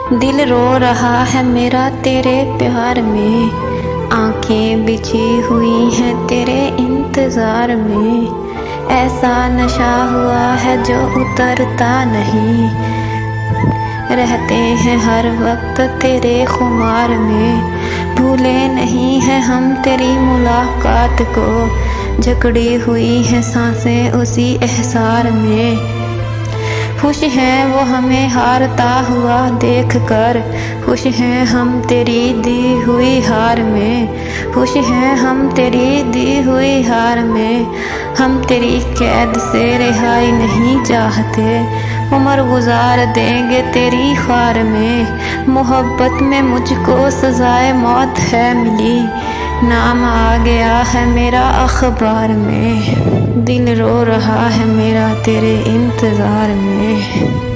दिल रो रहा है मेरा तेरे प्यार में, आंखें बिछी हुई हैं तेरे इंतज़ार में। ऐसा नशा हुआ है जो उतरता नहीं, रहते हैं हर वक्त तेरे खुमार में। भूले नहीं हैं हम तेरी मुलाकात को, जकड़ी हुई हैं सांसें उसी एहसार में। खुश हैं वो हमें हारता हुआ देख कर, खुश हैं हम तेरी दी हुई हार में। खुश हैं हम तेरी दी हुई हार में, हम तेरी कैद से रिहाई नहीं चाहते। उम्र गुजार देंगे तेरी ख्वार में, मोहब्बत में मुझको सजाए मौत है मिली, नाम आ गया है मेरा अखबार में। दिल रो रहा है मेरा तेरे इंतज़ार में।